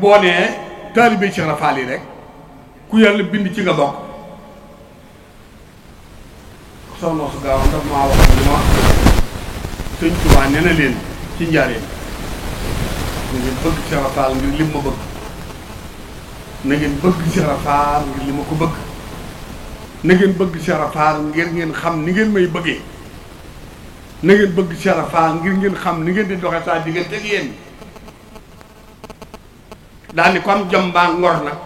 boo nee taalibe Cheikh Rafal yi rek ku yàlla bind ci nga bokk. soxna su gaaw ndax maa wax ni ma sëñ Tuubaa nee na leen ci njaareen na ngeen bëgg Cheikh Rafal ngir lim ma bëgg na ngeen bëgg Cheikh Rafal ngir li ma ko bëgg na ngeen bëgg Cheikh Rafal ngir ngeen xam ni ngeen may bëggee na ngeen bëgg Cheikh Rafal ngir ngeen xam ni ngeen di doxee saa diggante ak yéen daal ni ko am jom mbaa ngor nag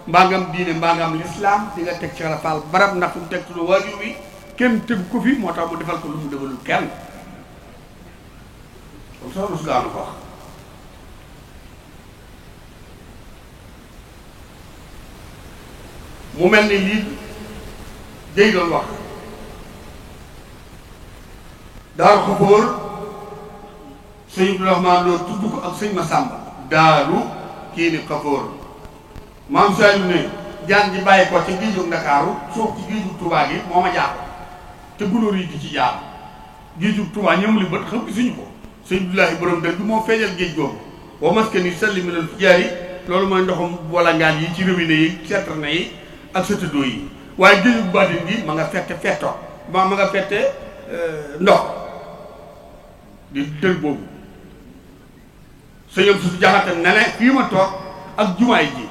mbaa nga am diine mbaa nga am lislaam di nga teg Cheikh Rafal barab ndax fu mu teg lu waajur wi kenn tegu ko fi moo tax mu defal ko lu mu defalul kenn comme ça lu su gaanu ko wax mu mel ni lii day doon wax daaru xafoor sëñ Abdourahmane Lo tudd ko ak sëñ Massamba daaru kii ni xafoor maam Saliou ne jaan ji bàyyi ko ci géejug Ndakaaru suuf ci géejug Touba gi moo ma jaaxal te gunóor yi di ci jaar géejug Touba ñoom li bët xam gisuñu ko sëñ Abdoulahi borom dër bi moo feeñal géej googu wa maskani salli minal fijaari loolu mooy ndoxum walangaan yi ci robinet yi citerne yi ak sëtëdoo yi waaye géejug baatin gi ma nga fette fetto ma nga fette ndox di dër boobu sëñam su jaxate ne ne fii ma toog ak jumaay ji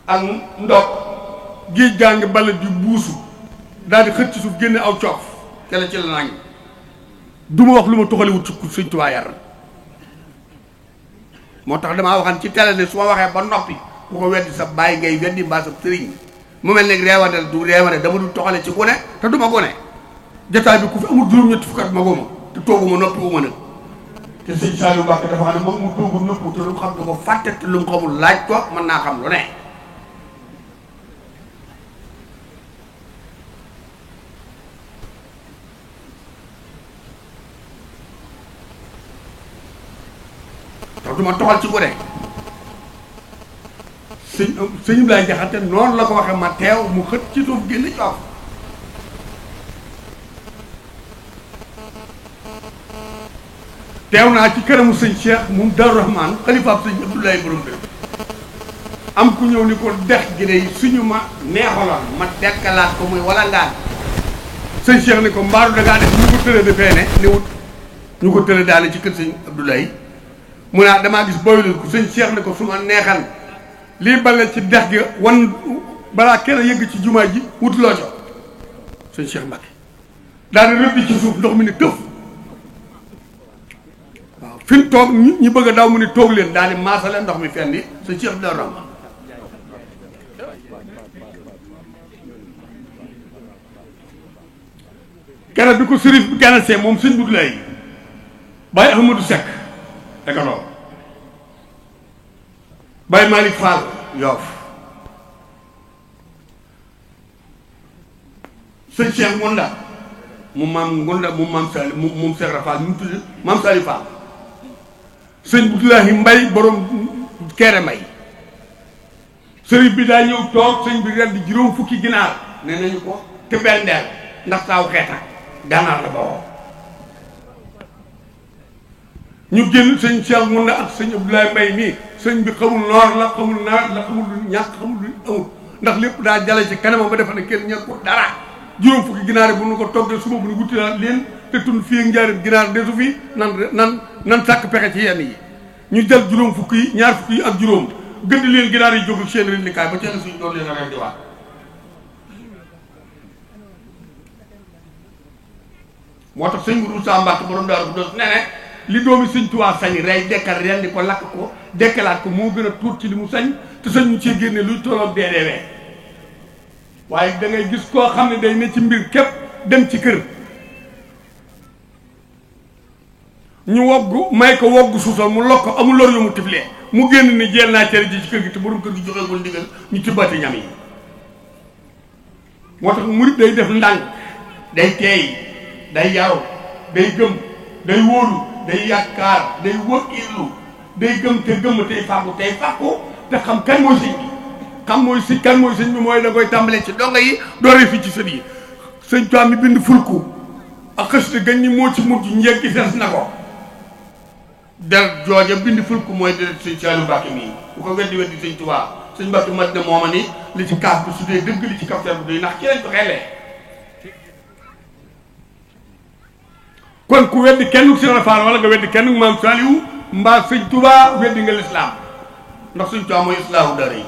ak ndox géej gaa ngi bala di buusu daal di xët ci suuf génne aw coof kele ci la nangi du ma wax lu ma toxaliwut ci sëñ Tuubaa yar moo tax damaa waxan ci télé ne su ma waxee ba noppi ku ko weddi sa bàyyi ngay weddi mbaa sa sëriñ mu mel ne reewande du reewande dama dul toxale ci gone te du ma gone jotaay bi ku fi amul juróom-ñetti fukki at maguma te tooguma noppiwuma nag te sëñ Saliou Mbacke dafa xam ne moom mu toogu nëpp te lu mu xam du ko fàtte te lu mu xamul laaj ko mën naa xam lu ne tax du ma toxal ci gone sëñ Ibrahima Jaxate noonu la ko waxee ma teew mu xët ci suuf génn coof teew naa ci këramu sëñ Cheikh moom Darou Rahman xalifaab sëñ Abdoulaye borom dër am ku ñëw ni ko dex gi de suñu ma neexaloon ma dekkalaat ko muy wala ngaan sëñ Cheikh ni ko mbaaru dangaa def ñu ko tële defee ne ni wut ñu ko tële daane ci kër sëñ Abdoulaye mu naa damaa gis boylu ko sëñ Cheikh ni ko su ma neexan lii bale ci dex gi wan balaa kenn yëgg ci jumaa ji wutuloo co sëñ Cheikh Mbacke daal di rëbbi ci suuf ndox mi ni tëf waaw fi mu toog ñi bëgg a daw mu ni toog leen daal di maasale ndox mi fenn yi sëñ Cheikh Darou Rahman keroog bi ko sërif bi ganasee moom sëñ Buddu lay Baye Ahmadou Seck ekaloo Baye Malick Fall Yoof sëñ Cheikh Ngunda mu maam Ngunda mu maam Sali moom Cheikh Rafal mu tudd maam Sali Fall sëñ Abdoulahi Mbay borom Kéré Mbay sëriñ bi daa ñëw toog sëñ bi ren di juróom fukki ginaar nee nañu ko te bendeel ndax taaw xeeta gànnaar la bawoo ñu génn sëñ Cheikh Ngunda ak sëñ Abdoulahi Mbay mii sëñ bi xamul noor la xamul nawet la xamul lu ñàkk xamul lu amul ndax lépp daa jale ci kanamam ba defa ne kenn ñàkk ko dara juróom fukki ginaar yi bu nu ko toggee suba bu nu wuti leen te tun fii ak njaarim ginaar desu fi nan sàkk pexe ci yenn yi ñu jël juróom fukki yi ñaar fukki yi ak juróom gëdd leen ginaar yi jógul seen rindikaay ba teel suñ doon leen a rendi waat moo tax sëñ Mourou Sa Mbacke borom Daaru Xudoos ne ne li doomi sëñ Tuubaa sañ rey dekkal rendi ko lakk ko dekkalaat ko moo gën a tuut ci li mu sañ te sañ mu cee génne luy tolloog deedewee waaye da ngay gis koo xam ne day ne ci mbir képp dem ci kër ñu woggu may ko woggu suusal mu lokk ko amul lor yu mu tiflee mu génn ni jeel naa cere ji ci kër gi te borom kër gi joxeegul ndigal ñu tibbati ñam yi moo tax murit day def ndànk day teey day yaru day gëm day wóolu day yaakaar day wëkkilu day gëm te gëm tey fàggu te xam kan mooy sëñ bi xam mooy si kan mooy sëñ bi mooy da koy tàmbalee ci donga yi dooree fii ci sët yi sëñ Tuubaa mi bind fulku ak xëste gañ ni moo ci mujj njëkki des na ko der jooja bind ful ko mooy deret sëñ Saliou Mbacke mii bu ko weddi sëñ Tuubaa sëñ Mbacke Madina mooma ni li ci kaas bi su dee dëgg li ci kafteer bu doy ndax ci lañ ko xelee. kon ku weddi kenn si Rafal wala nga weddi kenn maam Saliou mbaa sëñ Tuubaa weddi nga lislaam ndax sëñ Tuubaa mooy islaahu dara yi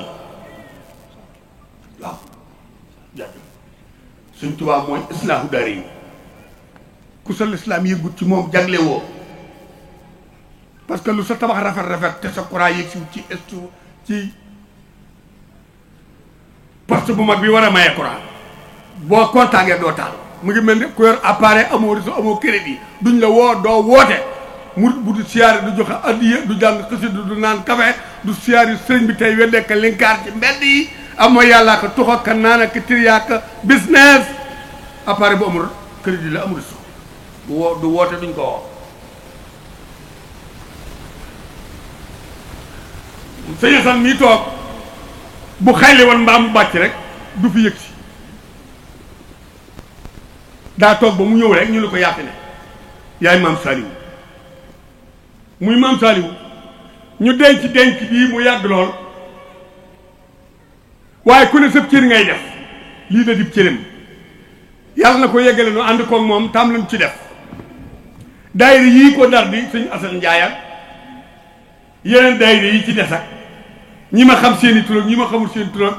waaw jàpp sëñ Tuubaa mooy islaahu dara yi ku sa lislaam yëgut ci moom jagle woo parce que lu sa tabax rafet te sa courant yëg ci poste bu mag bi war a maye courant boo kontaangee doo taal mu ngi mel ni ku yor appareil amoo réseau amoo crédit duñ la woo doo woote murit bu du siyaare du joxe addiya du jàng xasida du naan café du siyaare sëriñ bi tey weddee ka linkaar ci mbedd yi amoo yàllaa ko tuxa ka naana ka tiriyaa business appareil bu amul crédit la amul réseau du woote duñ ko woo sëñ Assane mii toog bu xayli woon mbaa mu bàcc rek du fi yëg si daa toog ba mu ñëw rek ñu ne ko yàq ne yaay maam Saliou muy maam Saliou ñu denc bii mu yàgg lool waaye ku ne sëb cër ngay def lii da dib cëram yàlla na ko yeggale nu ànd koog moom tam lañ ci def daayira yii ko dar di sëñ Assane Ndiaye ak yeneen daayira yi ci des ak ñi ma xam seeni tur ak ñi ma xamul seeni tur ak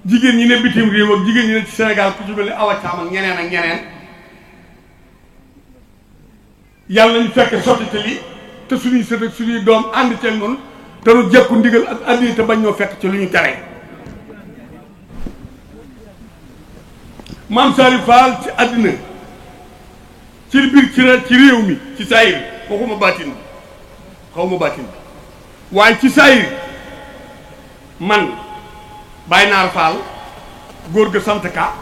jigéen ñi ne bitim réew ak jigéen ñi ne ci Sénégal ku ci mel ni Awa Thiam ak ñeneen yàlla nañu fekk sotti li te suñuy sët ak suñuy doom ànd ceeg noonu te nu jekku ndigal ak àddina te bañ ñoo fekk ci lu ñu tere. maam Saliou Fall ci àddina ci biir ci réew mi ci saayir waxuma baatin bi xaw ma baatin bi waaye ci saayir man Baye Naar Fall góor ga sant ka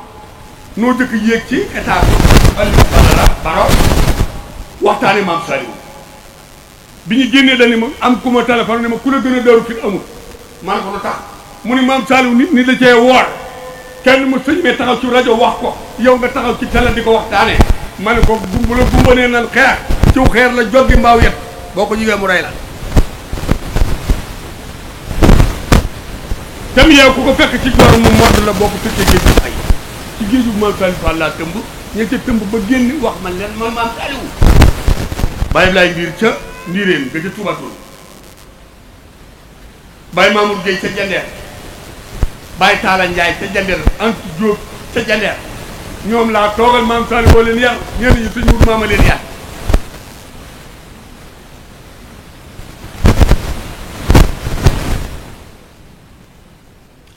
noo jëkk yéeg ci état bi Aliou Badara Baro waxtaane maam Saliou bi ñu génnee dañu ma am ku ma téléphone ne ma ku la gën a daru fit amul man ko lu tax mu ni maam Saliou nit da cee woor kenn mu sëñ mee taxaw ci rajo wax ko yow nga taxaw ci télé di ko waxtaane ma ne ko bu la gumbanee nan xeex ciw xeer la joggi mbaaw yet boo ko jigee mu rey la tam yow ku ko fekk ci góor mu modd la boo ko fekkee géej ay ci géeju maam Saliou Fall laa tëmb ña ca tëmb ba génn wax man leen man maam Saliou bàyyi laay ndiir ca ndiiréen ga ca tubatul bàyyi Mamour Gueye ca jandeer bàyyi Talla Ndiaye ca jandeer Antou Diop ca jandeer ñoom laa toogal maam Saliou boo leen yar ñenn ñi suñu wut maama leen yar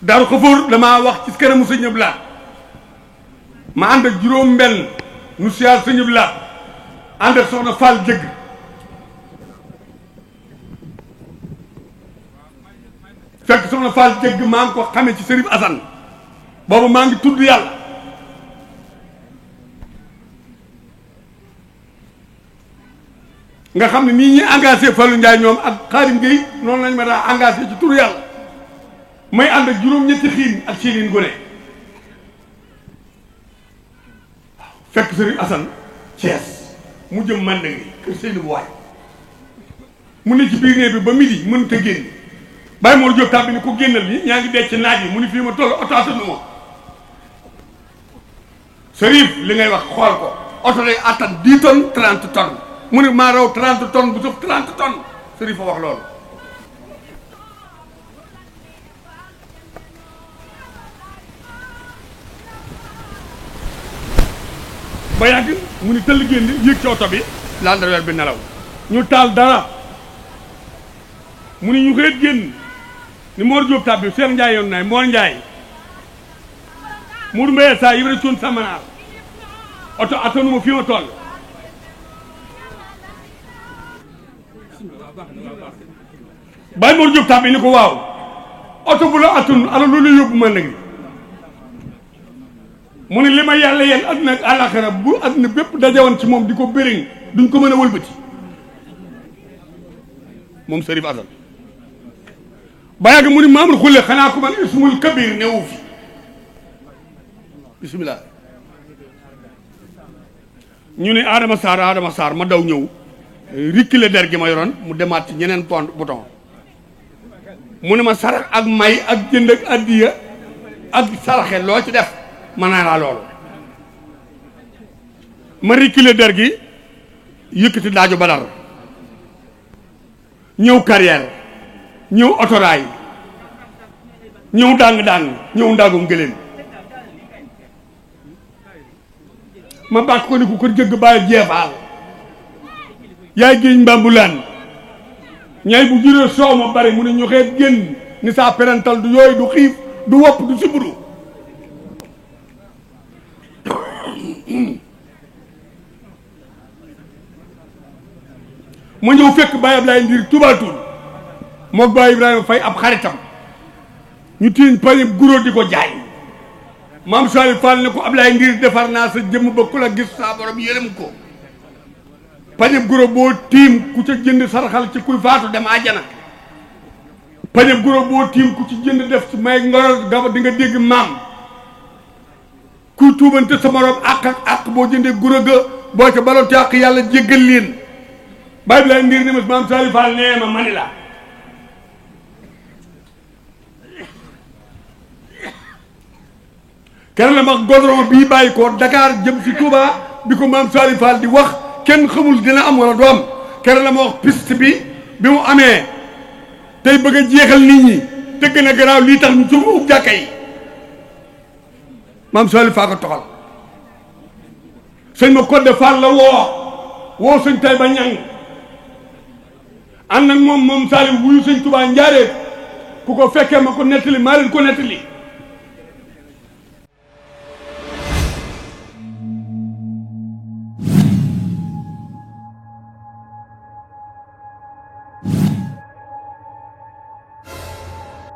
Daaru Xafoor damaa wax ci kanamu sëñ Abdou Lahad ma ànd ak juróom mbenn nu siyaar sëñ Abdou Lahad ànd ak soxna Fall jëgg fekk soxna Fall jëgg maa ngi ko xamee ci Sërif Assane boobu maa ngi tudd yàlla nga xam ne nii ñi engagé Fallou Ndiaye ñoom ak Xaadim Gueye noonu lañ ma daa engagé ci turu yàlla may ànd ak juróom-ñetti xiin ak siiniin gone fekk Sëriñ Assane Thiès mu jëm Mandeng kër Seydou bu waay mu ne ci biir néeg bi ba midi mënut a génn bàyyi Mor Diop tàbbi ni ko génnal ñi ñaa ngi dee ci naaj yi mu ni fii ma toll oto attanu ma Sërif li ngay wax xool ko oto lay attan 10 tonnes 30 tonnes mu ne maa raw 30 tonnes bu sëf 30 tonnes Sërif a wax loolu ba yàgg mu ni tëll génn yéeg ci oto bi landarweer bi nelaw ñu taal dara mu ni ñu xëyet génn ni Mor Diop tàbbi Cheikh Ndiaye yoon naay Mor Ndiaye Mour Mbaye saa yi coon samanaar oto attanuma fi ma toll Baye Mor Diop tàbbi ni ko waaw oto bu la attun ala loolu yóbbu ma nag mu ne li ma yàlla yéen adduna ak àllaaxira bu adduna bépp dajewoon ci moom di ko bëriñ duñ ko mën a wëlbati moom Sërif Assane ba yàgg mu ni Mamour Khoule xanaa ko man ismul kabir newu fi bisimilah ñu ne Adama Sarr ma daw ñëw rikkile der gi ma yoroon mu demaat ci ñeneen bouton mu ne ma sarax ak may ak jënd ak addiya ak saraxe loo ci def mën naa laa loolu ma rikkile der gi yëkkati daaju Badar ñëw carrière ñëw otoraay ñëw dàng-dàng ñëw ndagum gëléem ma bàkk ko ni ku ko jëgg bàyyi jeefaal yaay géej mbambulaan ñaay bu juree soow ma bari mu ne ñu xeet génn ni saa perantal du yooyu du xiif du wopp du siburu ma ñëw fekk Baye Ablaye Ndir tubaatul moog Baye Ibrahima Faye ab xaritam ñu tiiñ pañe guro di ko jaay maam Saliou Fall ne ko Ablaye Ndir defar naa sa jëmm ba ku la gis saa borom yërëm ko pañe guro boo tiim ku ca jënd sarxal ci kuy faatu dem àjjana pañe guro boo tiim ku ci jënd def ci may ngoro gaba di nga dégg maam kuy tuubante sa morom àq ak àq boo jëndee guro ga boo ca balonte àq yàlla jéggal leen Baye Ablaye Ndir ni ma maam Saliou Fall nee ma mani la kenn la ma godron bii bàyyi ko Dakar jëm si Touba bi ko maam Saliou Fall di wax kenn xamul dina am wala du am kenn la ma wax piste bi mu amee tey bëgg a jeexal nit ñi te gën a garaaw lii tax ñu jóg ub jàkka yi maam Saliou Fall ko toxal sëñ ma Codé Fall la woo sëñ tay ba ñang ànd nag moom Saliou wuyu sëñ Touba njaaree ku ko fekkee ma ko nettali maa leen ko nettali